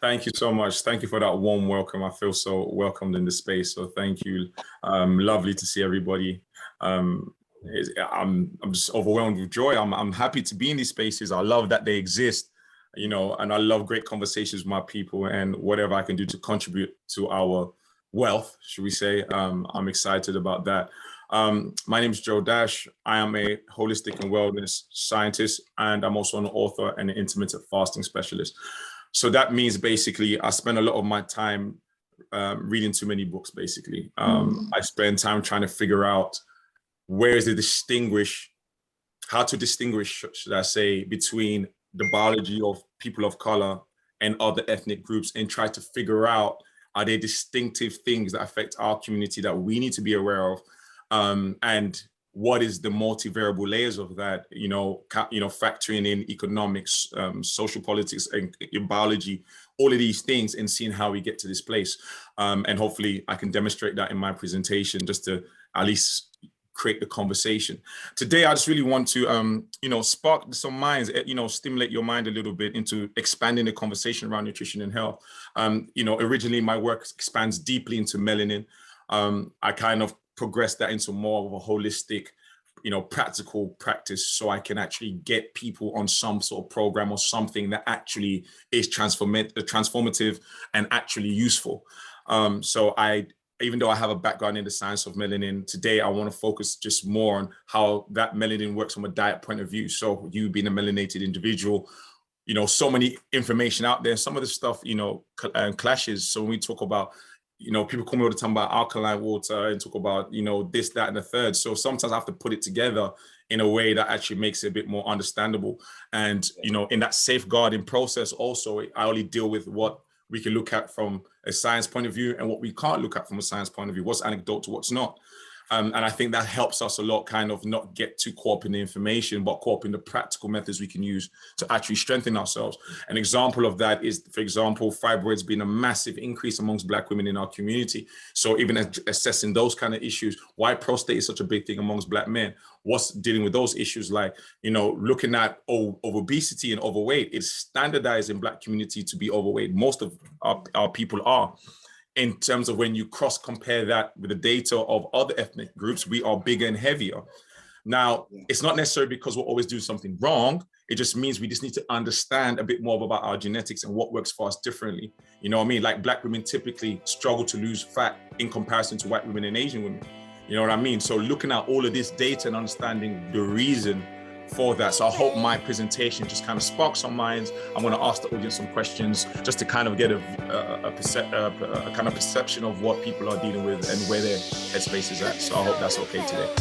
Thank you so much. Thank you for that warm welcome. I feel so welcomed in the space. So thank you. Lovely to see everybody. I'm just overwhelmed with joy. I'm happy to be in these spaces. I love that they exist, and I love great conversations with my people and whatever I can do to contribute to our wealth, should we say. I'm excited about that. My name is Joe Dash. I am a holistic and wellness scientist, and I'm also an author and an intermittent fasting specialist. So that means basically I spend a lot of my time reading too many books, basically. I spend time trying to figure out how to distinguish, should I say, between the biology of people of color and other ethnic groups, and try to figure out, are there distinctive things that affect our community that we need to be aware of? And what is the multivariable layers of that, factoring in economics, social politics, and biology, all of these things, and seeing how we get to this place. And hopefully I can demonstrate that in my presentation, just to at least create the conversation. Today, I just really want to, spark some minds, stimulate your mind a little bit into expanding the conversation around nutrition and health. Originally my work expands deeply into melanin. I kind of progress that into more of a holistic, practical practice, so I can actually get people on some sort of program or something that actually is transformative and actually useful. Even though I have a background in the science of melanin, today I want to focus just more on how that melanin works from a diet point of view. So you being a melanated individual, so many information out there, some of the stuff, clashes. So when we talk about, people call me all the time about alkaline water and talk about, this, that, and the third. So sometimes I have to put it together in a way that actually makes it a bit more understandable. And, in that safeguarding process also, I only deal with what we can look at from a science point of view and what we can't look at from a science point of view, what's anecdotal, what's not. And I think that helps us a lot, kind of not get too caught up in the information, but caught up in the practical methods we can use to actually strengthen ourselves. An example of that is, for example, fibroids being a massive increase amongst Black women in our community. So even assessing those kind of issues, why prostate is such a big thing amongst Black men, what's dealing with those issues, like, looking at obesity and overweight. It's standardized in Black community to be overweight. Most of our people are. In terms of when you cross compare that with the data of other ethnic groups, we are bigger and heavier. Now, it's not necessarily because we're always doing something wrong. It just means we just need to understand a bit more about our genetics and what works for us differently. You know what I mean? Like Black women typically struggle to lose fat in comparison to white women and Asian women. You know what I mean? So looking at all of this data and understanding the reason for that. So I hope my presentation just kind of sparks some minds. I'm going to ask the audience some questions just to kind of get a kind of perception of what people are dealing with and where their headspace is at. So I hope that's okay today.